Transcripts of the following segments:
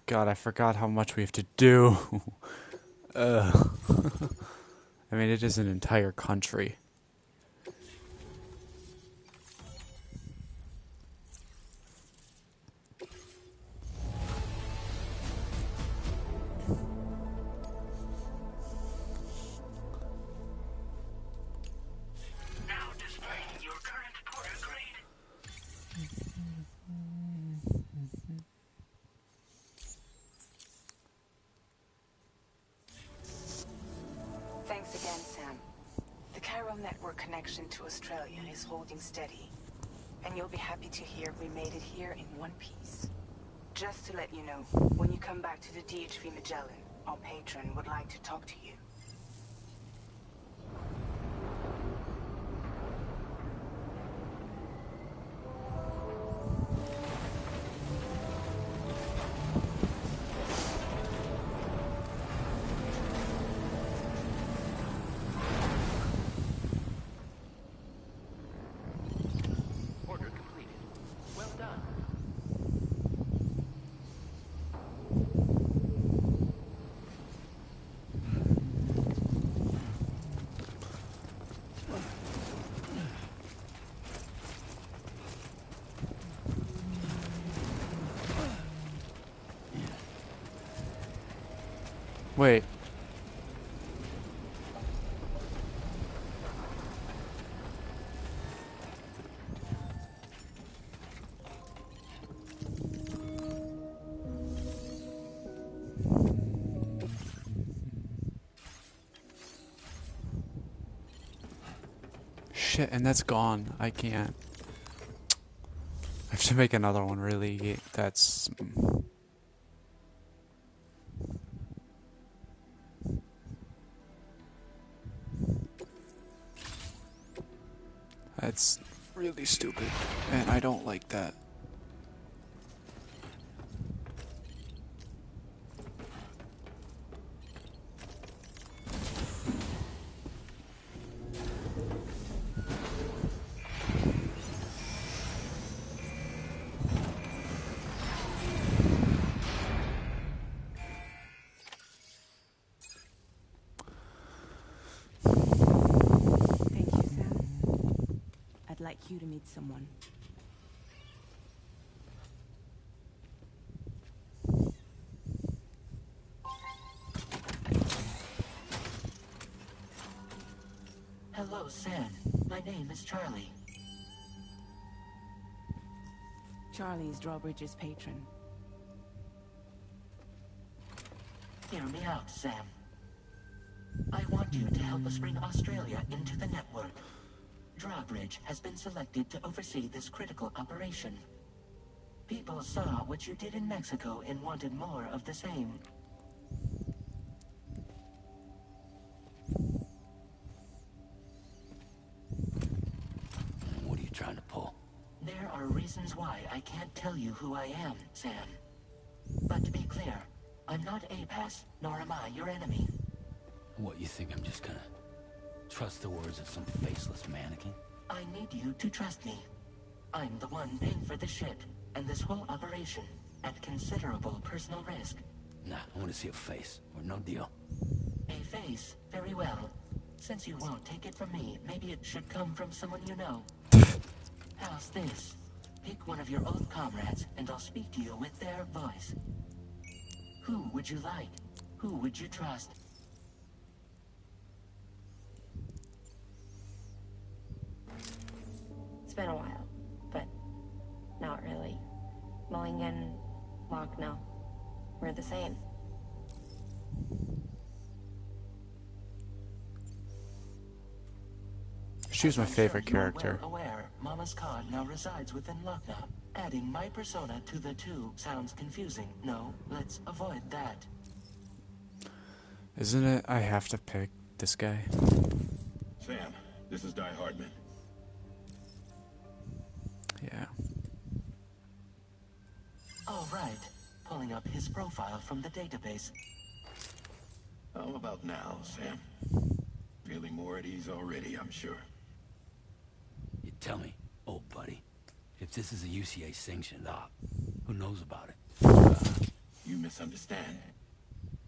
God, I forgot how much we have to do. Ugh. I mean, it is an entire country. Now displaying your current porter grade. Thanks again, Sam. The Cairo network connection to Australia is holding steady. And you'll be happy to hear we made it here in one piece. Just to let you know, when you come back to the DHV Magellan, our patron would like to talk to you. Order completed. Well done. Wait. Shit, and that's gone. I can't. I have to make another one, really. That's... That's really stupid, and I don't like that. Thank you, Sam. I'd like you to meet someone. Hello, Sam. My name is Charlie. Charlie's Drawbridge's patron. Hear me out, Sam. I want you to help us bring Australia into the network. Drawbridge has been selected to oversee this critical operation. People saw what you did in Mexico and wanted more of the same. What are you trying to pull? There are reasons why I can't tell you who I am, Sam. But to be clear, I'm not APAS, nor am I your enemy. What, you think I'm just gonna trust the words of some faceless mannequin? I need you to trust me. I'm the one paying for this shit, and this whole operation, at considerable personal risk. Nah, I want to see a face, or no deal. A face, very well. Since you won't take it from me, maybe it should come from someone you know. How's this? Pick one of your old comrades, and I'll speak to you with their voice. Who would you like? Who would you trust? It's been a while, but not really. Mulligan, Locke, no. We're the same. She was my favorite I'm sure you are character. well aware, Mama's Khan now resides within Lucknow. Adding my persona to the two sounds confusing. No, let's avoid that. Isn't it? I have to pick this guy. Sam, this is Die Hardman. Yeah. All right, pulling up his profile from the database. How about now, Sam? Feeling more at ease already, I'm sure. You tell me, old buddy, if this is a UCA sanctioned op, who knows about it? you misunderstand.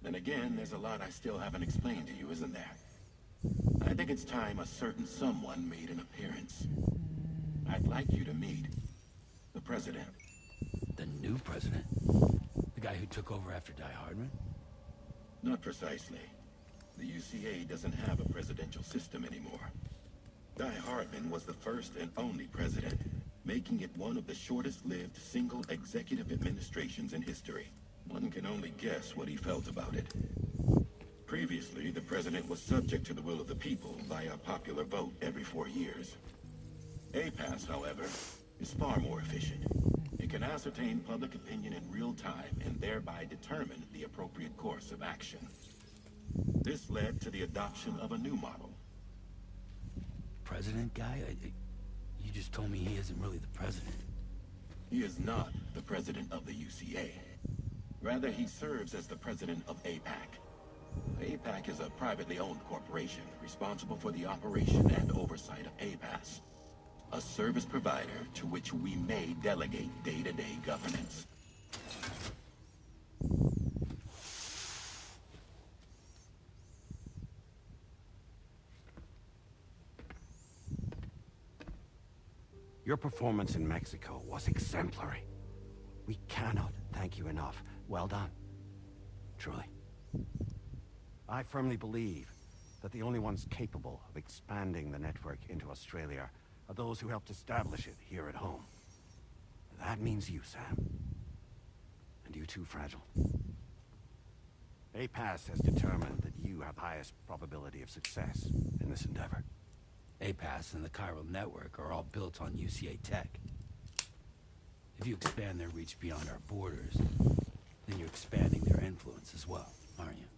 Then again, there's a lot I still haven't explained to you, isn't there? I think it's time a certain someone made an appearance. I'd like you to meet the president. The new president? The guy who took over after Die Hardman? Not precisely. The UCA doesn't have a presidential system anymore. Die Hardman was the first and only president, making it one of the shortest-lived single executive administrations in history. One can only guess what he felt about it. Previously, the president was subject to the will of the people via popular vote every 4 years. APAS, however, is far more efficient. It can ascertain public opinion in real time and thereby determine the appropriate course of action. This led to the adoption of a new model. President guy? You just told me he isn't really the president. He is not the president of the UCA. Rather, he serves as the president of APAC. APAC is a privately owned corporation responsible for the operation and oversight of APAS, a service provider to which we may delegate day-to-day governance. Your performance in Mexico was exemplary. We cannot thank you enough. Well done. Truly. I firmly believe that the only ones capable of expanding the network into Australia are those who helped establish it here at home. That means you, Sam. And you too, Fragile. APAS has determined that you have the highest probability of success in this endeavor. APAS and the chiral network are all built on UCA tech. If you expand their reach beyond our borders, then you're expanding their influence as well, aren't you?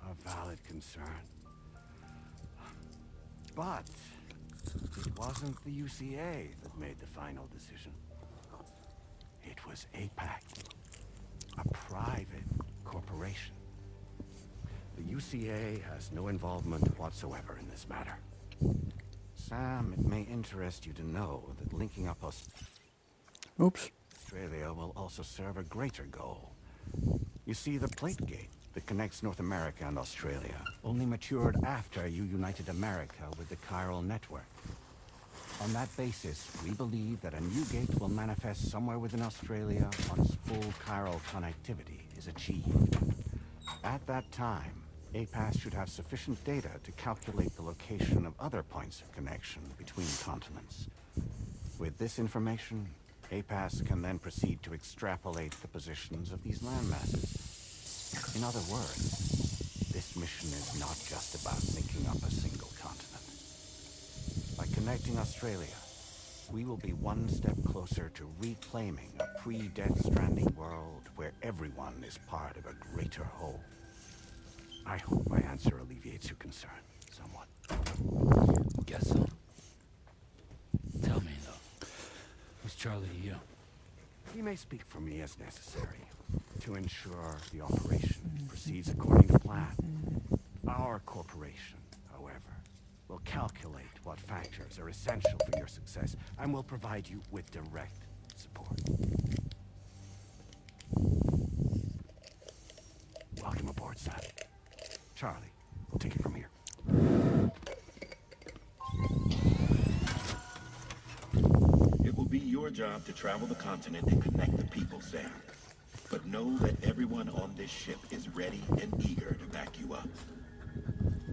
A valid concern. But it wasn't the UCA that made the final decision. It was APAC, a private corporation. The UCA has no involvement whatsoever in this matter. Sam, it may interest you to know that linking up Oops. Australia will also serve a greater goal. You see, the plate gate that connects North America and Australia only matured after you united America with the chiral network. On that basis, we believe that a new gate will manifest somewhere within Australia once full chiral connectivity is achieved. At that time, APAS should have sufficient data to calculate the location of other points of connection between continents. With this information, APAS can then proceed to extrapolate the positions of these landmasses. In other words, this mission is not just about linking up a single continent. By connecting Australia, we will be one step closer to reclaiming a pre-Death Stranding world where everyone is part of a greater whole. I hope my answer alleviates your concern somewhat. Guess so. Tell me, though, who's Charlie to you? He may speak for me as necessary to ensure the operation proceeds according to plan. Our corporation, however, will calculate what factors are essential for your success and will provide you with direct support. Welcome aboard, son. Charlie, we'll take it from here. It will be your job to travel the continent and connect the people, Sam. But know that everyone on this ship is ready and eager to back you up.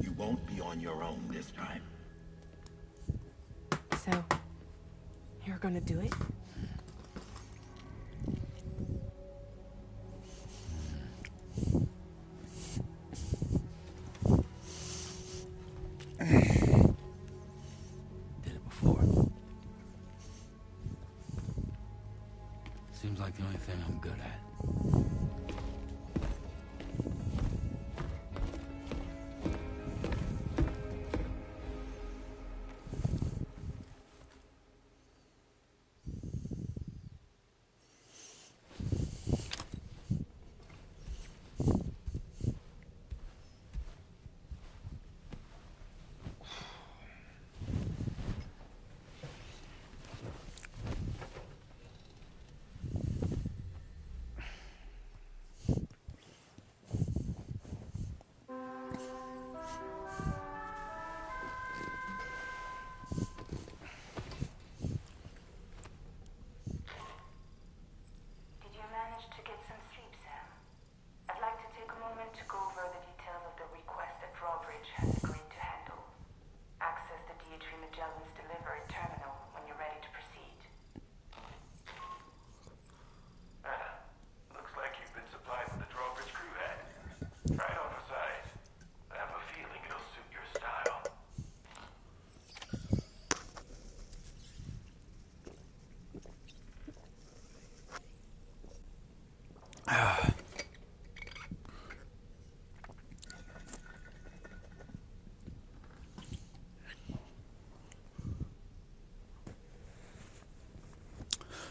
You won't be on your own this time. So, you're gonna do it? Did it before. Seems like the only thing I'm good at.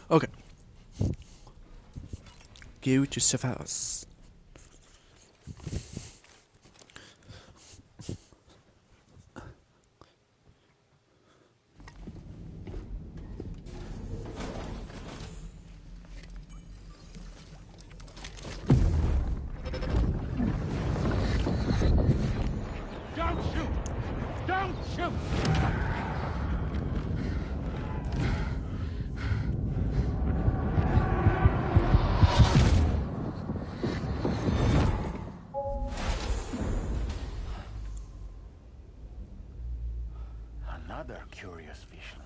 Okay. Go to safe house. Don't shoot! Don't shoot! Another curious vision.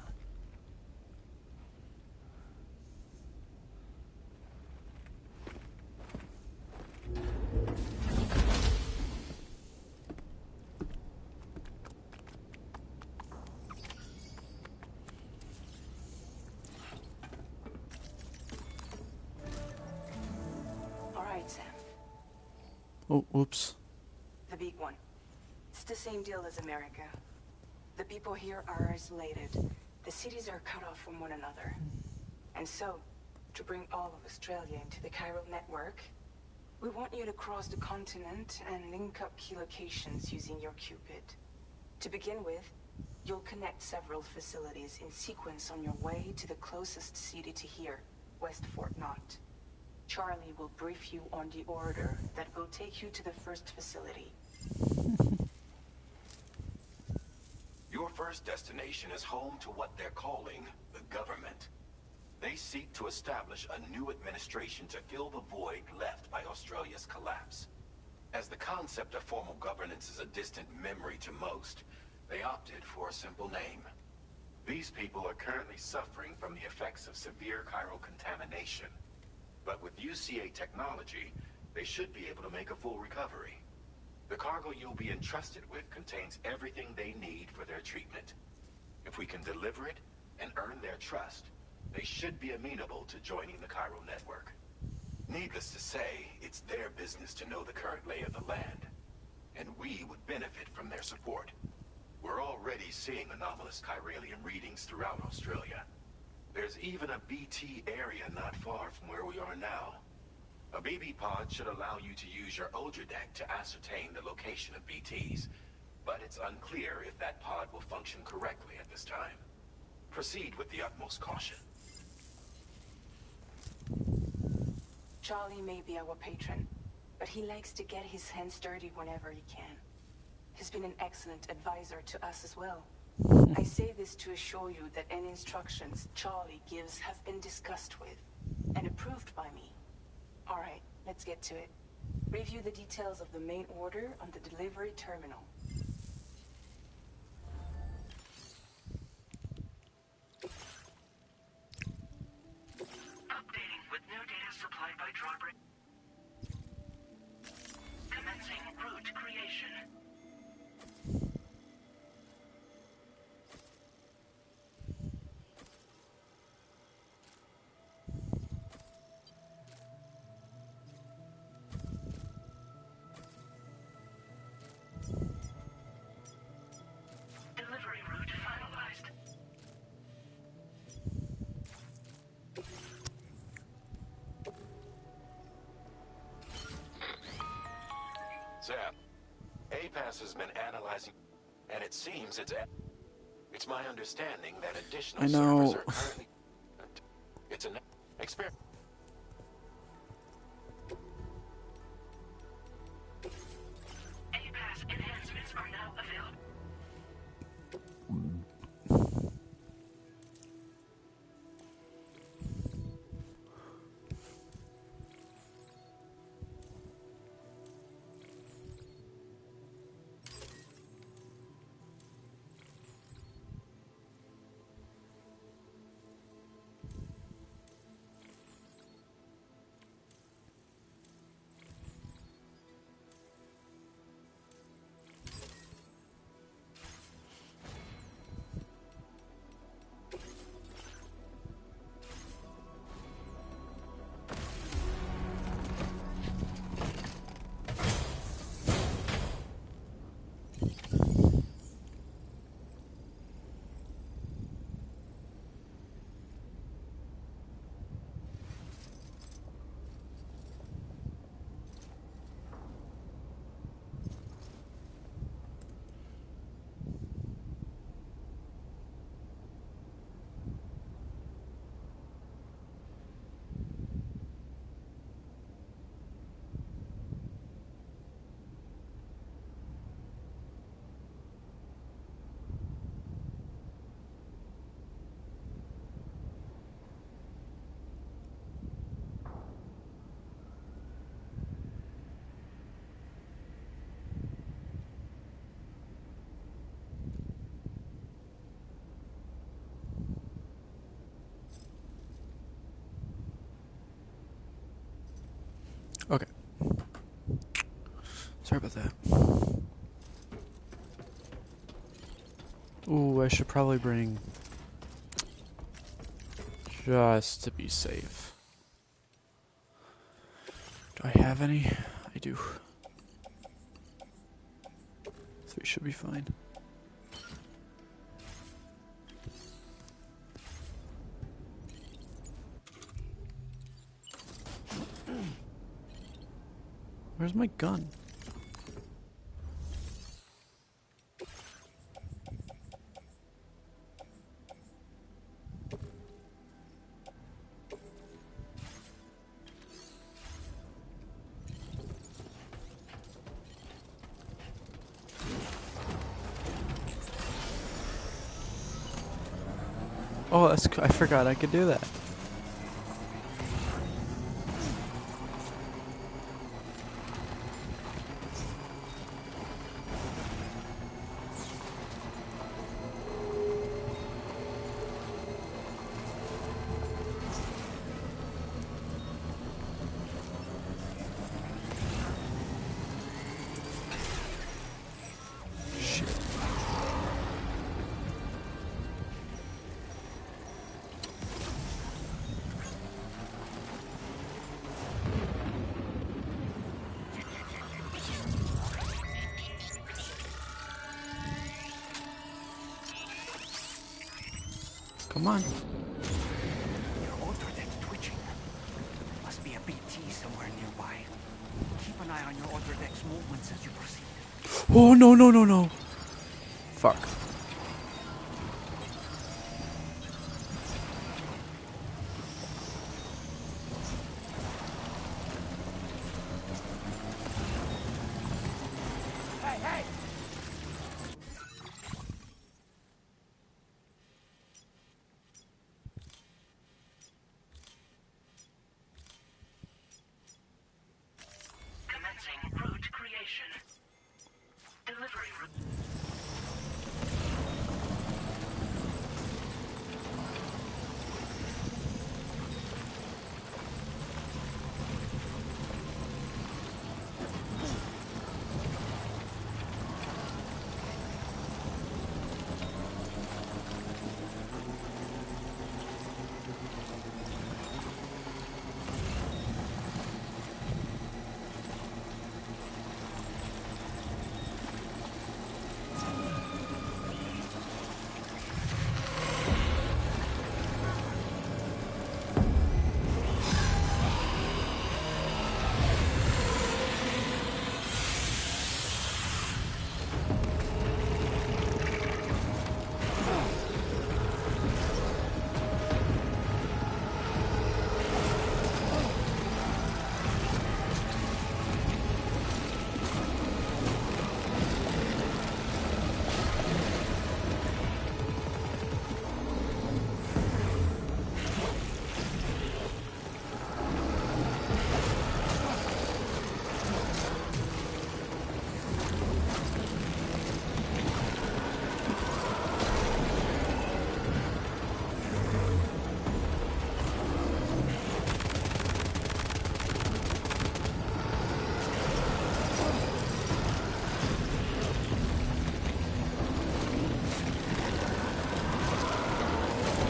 All right, Sam. Oh, oops. The big one. It's the same deal as America. The people here are isolated. The cities are cut off from one another. And so, to bring all of Australia into the chiral network, we want you to cross the continent and link up key locations using your Cupid. To begin with, you'll connect several facilities in sequence on your way to the closest city to here, West Fort Knott. Charlie will brief you on the order that will take you to the first facility. Your first destination is home to what they're calling the government. They seek to establish a new administration to fill the void left by Australia's collapse. As the concept of formal governance is a distant memory to most, they opted for a simple name. These people are currently suffering from the effects of severe chiral contamination. But with UCA technology, they should be able to make a full recovery. The cargo you'll be entrusted with contains everything they need for their treatment. If we can deliver it and earn their trust, they should be amenable to joining the chiral network. Needless to say, it's their business to know the current lay of the land, and we would benefit from their support. We're already seeing anomalous chiralium readings throughout Australia. There's even a BT area not far from where we are now. A BB pod should allow you to use your Ultradeck to ascertain the location of BTs, but it's unclear if that pod will function correctly at this time. Proceed with the utmost caution. Charlie may be our patron, but he likes to get his hands dirty whenever he can. He's been an excellent advisor to us as well. I say this to assure you that any instructions Charlie gives have been discussed with and approved by me. All right, let's get to it. Review the details of the main order on the delivery terminal. Updating with new data supplied by Drawbridge. Commencing route creation. Delivery route finalized. Sam, APAS has been analyzing, and it seems it's my understanding that additional I servers know. are currently... It's an experiment. APAS enhancements are now available. about that. Ooh, I should probably bring... just to be safe. Do I have any? I do. 3 should be fine. Where's my gun? Oh, I forgot I could do that. Come on. Your order deck's twitching. Must be a BT somewhere nearby. Keep an eye on your order deck's movements as you proceed. Oh, no, no, no, no. Fuck. Commencing route creation. Delivery route.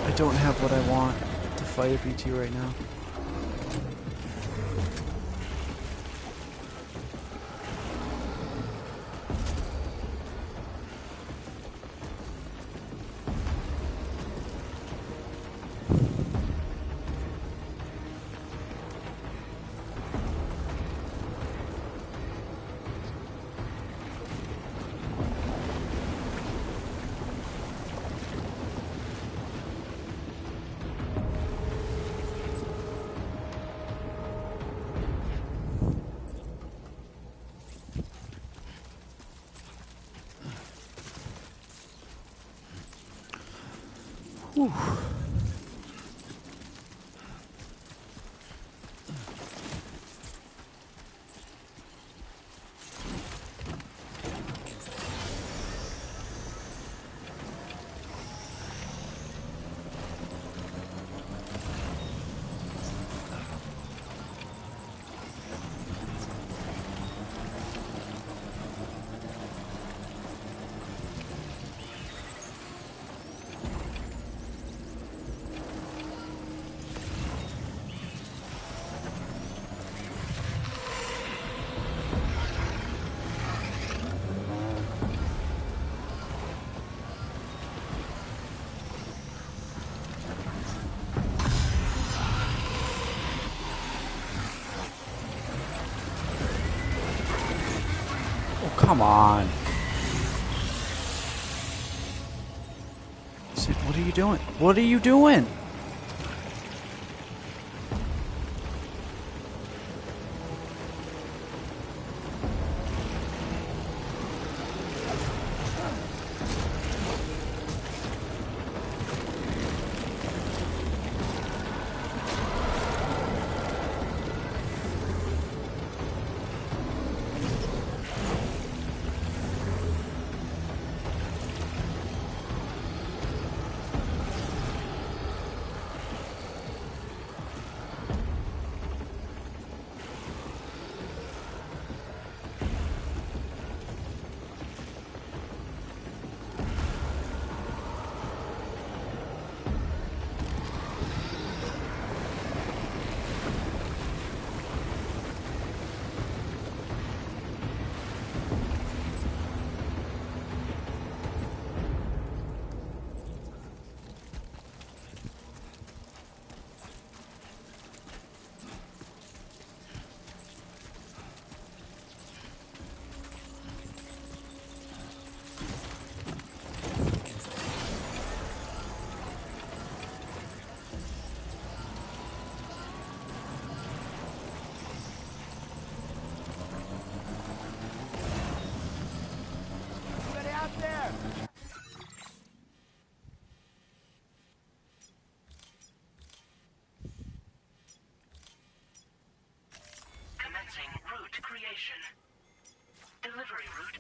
I don't have what I want to fight a BT right now. Whew. Come on. Sid, what are you doing? What are you doing? Commencing route creation. Delivery route.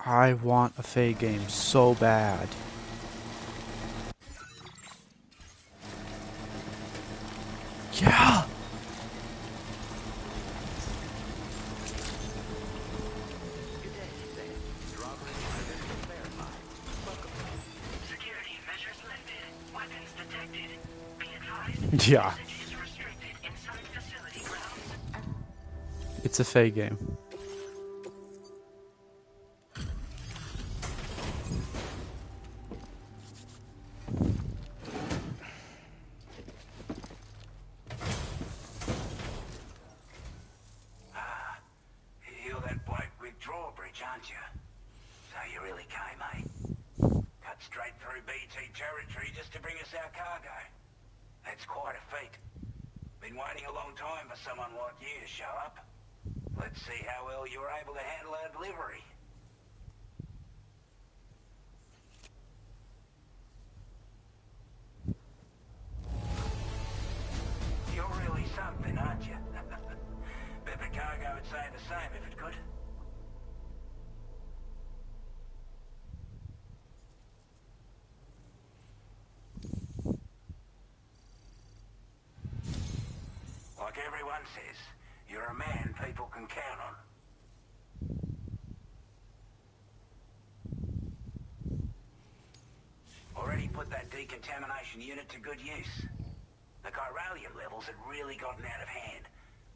I want a Faye game so bad. Yeah! Security measures lifted. Weapons detected. Be advised. Yeah. Usage is restricted inside facility grounds. It's a Faye game. You're that bloke with drawbridge, aren't you? So you really came, eh? Cut straight through BT territory just to bring us our cargo. That's quite a feat. Been waiting a long time for someone like you to show up. Let's see how well you were able to handle our delivery. You're really everyone says. You're a man people can count on. Already put that decontamination unit to good use. The chiralium levels had really gotten out of hand,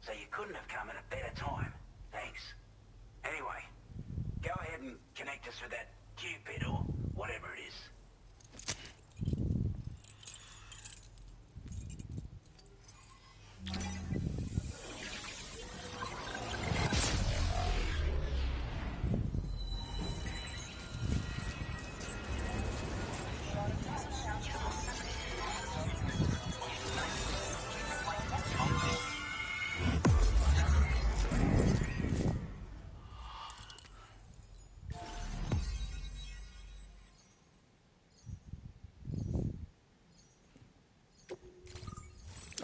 so you couldn't have come at a better time. Thanks. Anyway, go ahead and connect us with that Cupid or whatever it is.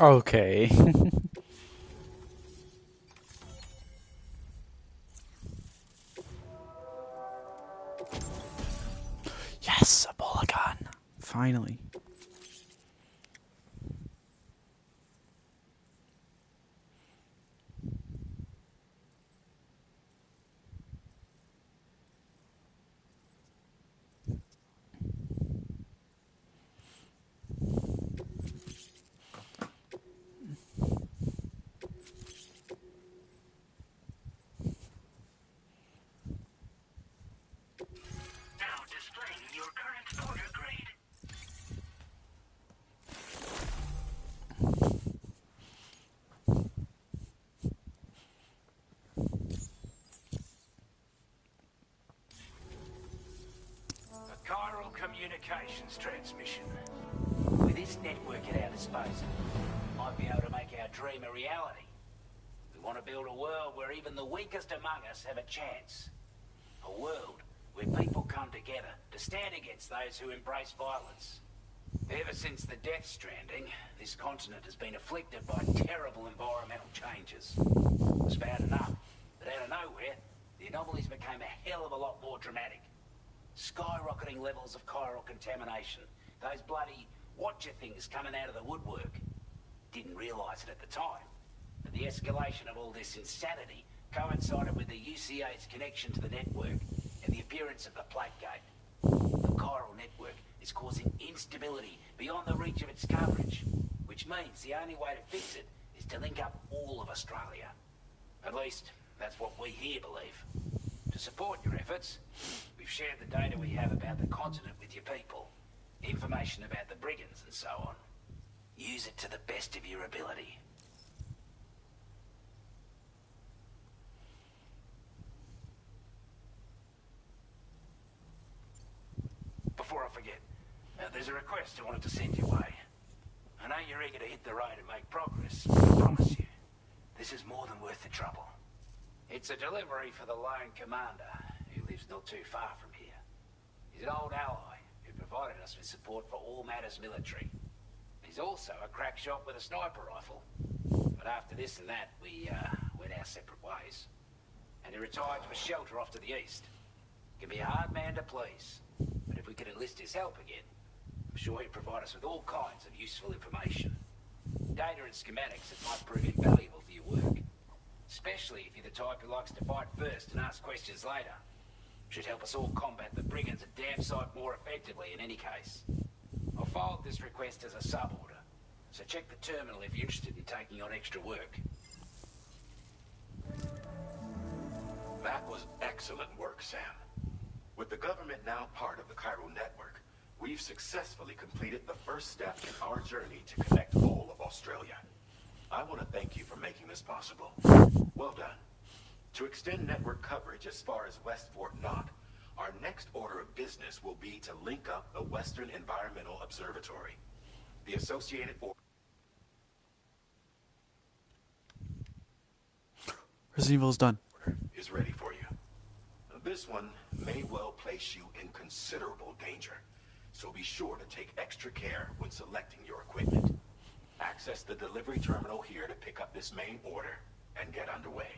Okay. Yes, a polygon. Finally. Now displaying your current order grade. A chiral communications transmission. With this network at our disposal, we might be able to make our dream a reality. We want to build a world where even the weakest among us have a chance. A world where people come together to stand against those who embrace violence. Ever since the Death Stranding, this continent has been afflicted by terrible environmental changes. It was bad enough, but out of nowhere, the anomalies became a hell of a lot more dramatic. Skyrocketing levels of chiral contamination. Those bloody watcher things coming out of the woodwork. Didn't realise it at the time, but the escalation of all this insanity coincided with the UCA's connection to the network and the appearance of the Plate Gate. The chiral network is causing instability beyond the reach of its coverage, which means the only way to fix it is to link up all of Australia. At least, that's what we here believe. To support your efforts, we've shared the data we have about the continent with your people. Information about the brigands and so on. Use it to the best of your ability. Before I forget, there's a request I wanted to send your way. I know you're eager to hit the road and make progress, but I promise you, this is more than worth the trouble. It's a delivery for the lone commander, who lives not too far from here. He's an old ally who provided us with support for all matters military. He's also a crack shot with a sniper rifle. But after this and that, we went our separate ways. And he retired to a shelter off to the east. Can be a hard man to please, but if we could enlist his help again, I'm sure he'd provide us with all kinds of useful information. Data and schematics that might prove invaluable for your work. Especially if you're the type who likes to fight first and ask questions later. Should help us all combat the brigands a damn sight more effectively in any case. I'll filed this request as a sub-order, so check the terminal if you're interested in taking on extra work. That was excellent work, Sam. With the government now part of the chiral network, we've successfully completed the first step in our journey to connect all of Australia. I want to thank you for making this possible. Well done. To extend network coverage as far as West Fort Knott, our next order of business will be to link up the Western Environmental Observatory. The associated Resident Evil's done. order is ready for you. This one may well place you in considerable danger, so be sure to take extra care when selecting your equipment. Access the delivery terminal here to pick up this main order and get underway.